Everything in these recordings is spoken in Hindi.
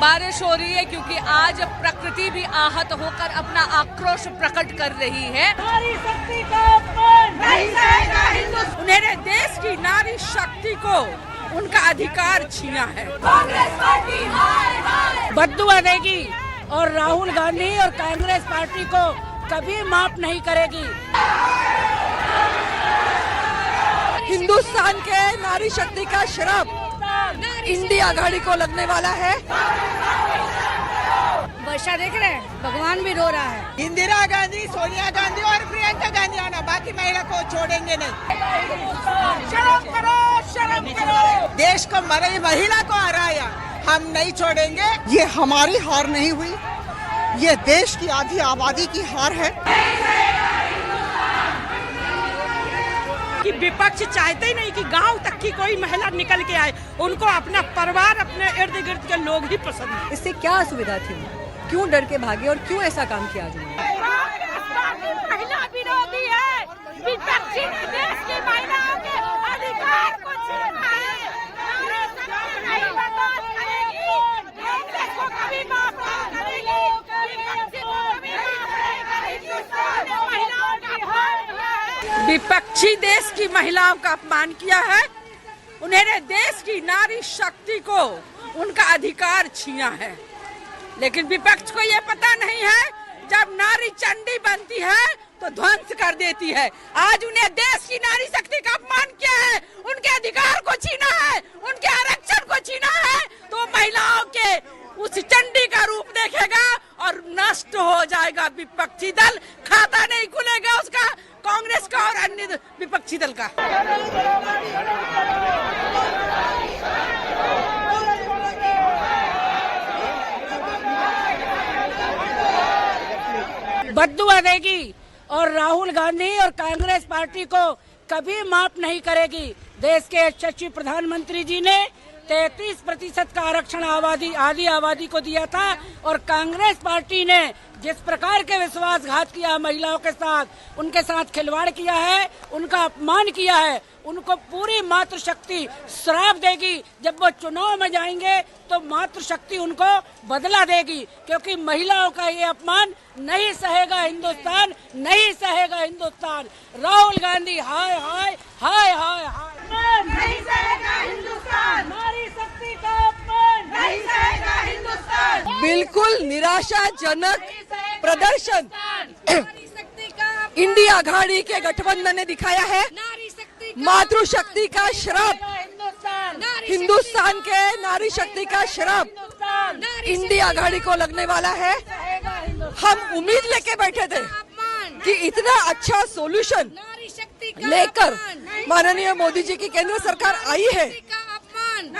बारिश हो रही है क्योंकि आज प्रकृति भी आहत होकर अपना आक्रोश प्रकट कर रही है। नारी शक्ति का अपमान नहीं सहेगा हिंदुस्तान। उन्होंने देश की नारी शक्ति को उनका अधिकार छीना है। कांग्रेस पार्टी हाय हाय बद्दुआ देगी और राहुल गांधी और कांग्रेस पार्टी को कभी माफ नहीं करेगी। हिंदुस्तान के नारी शक्ति का श्राप इंडिया आघाड़ी को लगने वाला है। वर्षा देख रहे हैं, भगवान भी रो रहा है। इंदिरा गांधी, सोनिया गांधी और प्रियंका गांधी आना, बाकी महिला को छोड़ेंगे नहीं। शर्म करो, शर्म करो। देश को महिला को हराया, हम नहीं छोड़ेंगे। ये हमारी हार नहीं हुई, ये देश की आधी आबादी की हार है। कि विपक्ष चाहते ही नहीं कि गांव तक की कोई महिला निकल के आए। उनको अपना परिवार, अपने इर्द गिर्द के लोग ही पसंद है। इससे क्या असुविधा थी, क्यों डर के भागे और क्यों ऐसा काम किया आज उन्होंने? महिला विरोधी है, विपक्षी ने देश की महिलाओं के अधिकार को छीना है। नहीं बर्दाश्त करेगी, कांग्रेस को कभी माफ नहीं करेगी, विपक्षी को कभी माफ नहीं करेगी। हिंदुस्तान में महिलाओं का हाल है। विपक्षी देश की महिलाओं का अपमान किया है। उन्होंने देश की नारी शक्ति को उनका अधिकार छीना है। लेकिन विपक्ष को ये पता नहीं है, जब नारी चंडी बनती है तो ध्वंस कर देती है। आज उन्हें देश की नारी शक्ति का अपमान किया है, उनके अधिकार को छीना है, उनके आरक्षण को छीना है, तो महिलाओं के उस चंडी का रूप देखेगा और नष्ट हो जाएगा विपक्षी दल। खाता नहीं खुलेगा उसका, कांग्रेस का और अन्य विपक्षी दल का। बद्दुआ देगी और राहुल गांधी और कांग्रेस पार्टी को कभी माफ नहीं करेगी। देश के यशस्वी प्रधानमंत्री जी ने 33% का आरक्षण आधी आबादी को दिया था और कांग्रेस पार्टी ने जिस प्रकार के विश्वासघात किया महिलाओं के साथ, उनके साथ खिलवाड़ किया है, उनका अपमान किया है, उनको पूरी मातृशक्ति श्राप देगी। जब वो चुनाव में जाएंगे तो मातृशक्ति उनको बदला देगी, क्योंकि महिलाओं का ये अपमान नहीं सहेगा हिंदुस्तान, नहीं सहेगा हिंदुस्तान। राहुल गांधी हाय हाय हाय हाय हाय। नहीं सहेगा हिंदुस्तान। नारी शक्ति का अपमान नहीं सहेगा हिंदुस्तान। बिल्कुल निराशाजनक प्रदर्शन इंडिया आघाड़ी के गठबंधन ने दिखाया है। मातृशक्ति का श्राप हिंदुस्तान के नारी शक्ति का श्राप इंडिया आघाड़ी को लगने वाला है। हम उम्मीद लेके बैठे थे कि इतना अच्छा सॉल्यूशन लेकर माननीय मोदी जी की केंद्र सरकार आई है,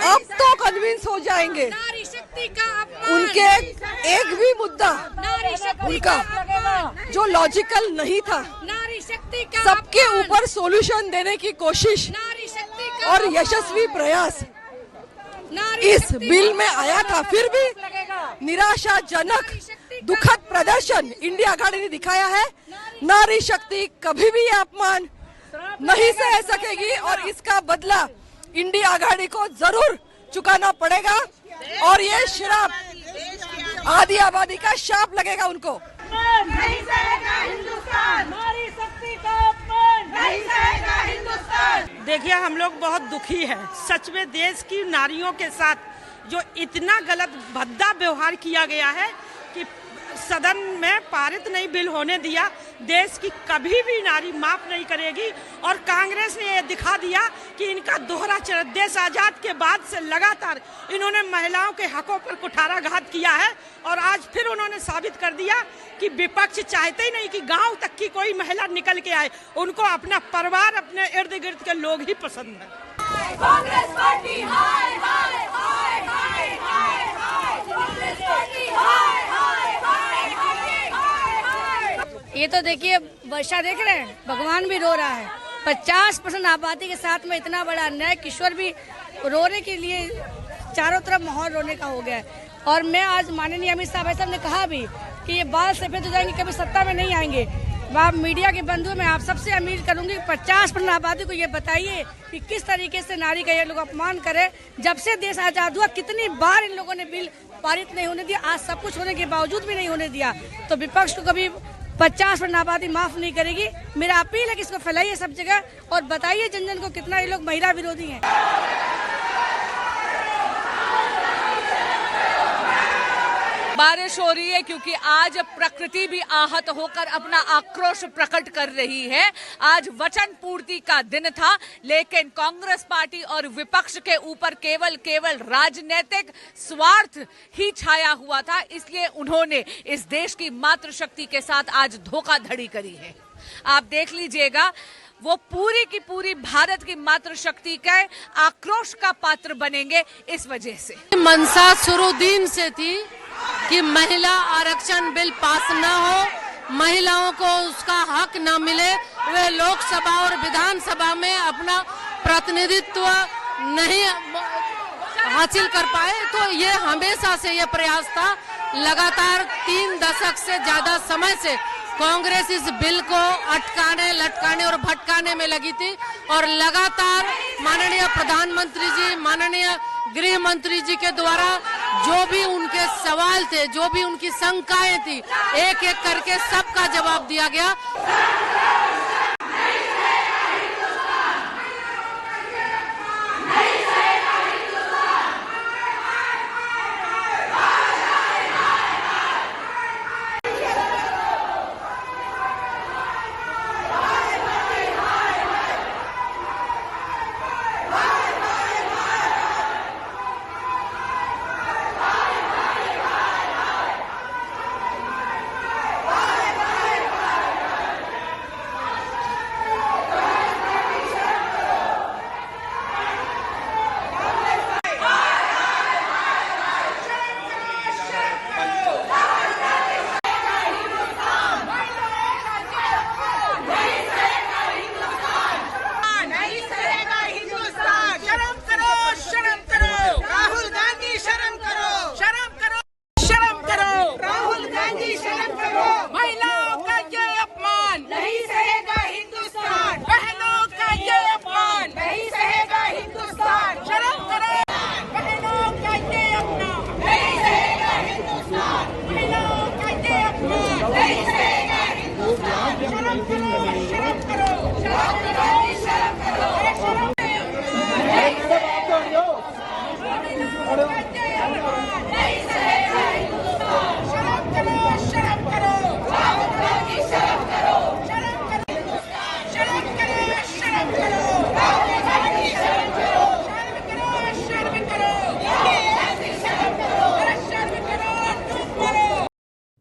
अब तो कन्विंस हो जाएंगे। उनके एक भी मुद्दा उनका जो लॉजिकल नहीं था, सबके ऊपर सॉल्यूशन देने की कोशिश और यशस्वी प्रयास इस बिल में आया था। फिर भी निराशाजनक दुखद प्रदर्शन इंडिया आघाड़ी ने दिखाया है। नारी शक्ति कभी भी अपमान नहीं सह सकेगी और इसका बदला इंडिया आघाड़ी को जरूर चुकाना पड़ेगा और ये श्राप आधी आबादी का शाप लगेगा उनको। नहीं सहेगा हिंदुस्तान। नारी शक्ति का अपमान नहीं सहेगा हिंदुस्तान। देखिए, हम लोग बहुत दुखी हैं। सच में देश की नारियों के साथ जो इतना गलत भद्दा व्यवहार किया गया है कि सदन में पारित नहीं बिल होने दिया। देश की कभी भी नारी माफ नहीं करेगी और कांग्रेस ने ये दिखा दिया कि इनका दोहरा चरित्र। देश आजाद के बाद से लगातार इन्होंने महिलाओं के हकों पर कुठाराघात किया है और आज फिर उन्होंने साबित कर दिया कि विपक्ष चाहते ही नहीं कि गांव तक की कोई महिला निकल के आए। उनको अपना परिवार, अपने इर्द गिर्द के लोग ही पसंद है। कांग्रेस पार्टी हाय हाय हाय हाय हाय हाय। कांग्रेस पार्टी हाय हाय हाय हाय हाय। ये तो देखिए, वर्षा देख रहे हैं, भगवान भी रो रहा है। 50% आबादी के साथ में इतना बड़ा अन्याय, किशोर भी रोने के लिए चारों तरफ माहौल रोने का हो गया है। और मैं आज माननीय अमित शाह भाई साहब ने कहा भी कि ये बाल सफेद हो जाएंगे, कभी सत्ता में नहीं आएंगे। आप मीडिया के बंधु, मैं आप सबसे अपील करूंगी 50% आबादी को ये बताइए कि किस तरीके से नारी का ये लोग अपमान करे। जब से देश आजाद हुआ कितनी बार इन लोगों ने बिल पारित नहीं होने दिया, आज सब कुछ होने के बावजूद भी नहीं होने दिया। तो विपक्ष को कभी 50% आबादी माफ नहीं करेगी। मेरा अपील है कि इसको फैलाइए सब जगह और बताइए जन जन को कितना ये लोग महिला विरोधी हैं। बारिश हो रही है क्योंकि आज प्रकृति भी आहत होकर अपना आक्रोश प्रकट कर रही है। आज वचन पूर्ति का दिन था, लेकिन कांग्रेस पार्टी और विपक्ष के ऊपर केवल राजनीतिक स्वार्थ ही छाया हुआ था, इसलिए उन्होंने इस देश की मातृशक्ति के साथ आज धोखाधड़ी करी है। आप देख लीजिएगा, वो पूरी की पूरी भारत की मातृशक्ति के आक्रोश का पात्र बनेंगे इस वजह से। मंशा शुरू दिन से थी कि महिला आरक्षण बिल पास न हो, महिलाओं को उसका हक न मिले, वे लोकसभा और विधानसभा में अपना प्रतिनिधित्व नहीं हासिल कर पाए। तो ये हमेशा से ये प्रयास था। लगातार 3 दशक से ज्यादा समय से कांग्रेस इस बिल को अटकाने, लटकाने और भटकाने में लगी थी और लगातार माननीय प्रधानमंत्री जी, माननीय गृह मंत्री जी के द्वारा जो भी उनके सवाल थे, जो भी उनकी शंकाएं थी, एक एक करके सबका जवाब दिया गया।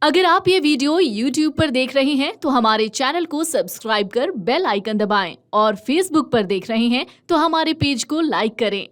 अगर आप ये वीडियो YouTube पर देख रहे हैं तो हमारे चैनल को सब्सक्राइब कर बेल आइकन दबाएं और Facebook पर देख रहे हैं तो हमारे पेज को लाइक करें।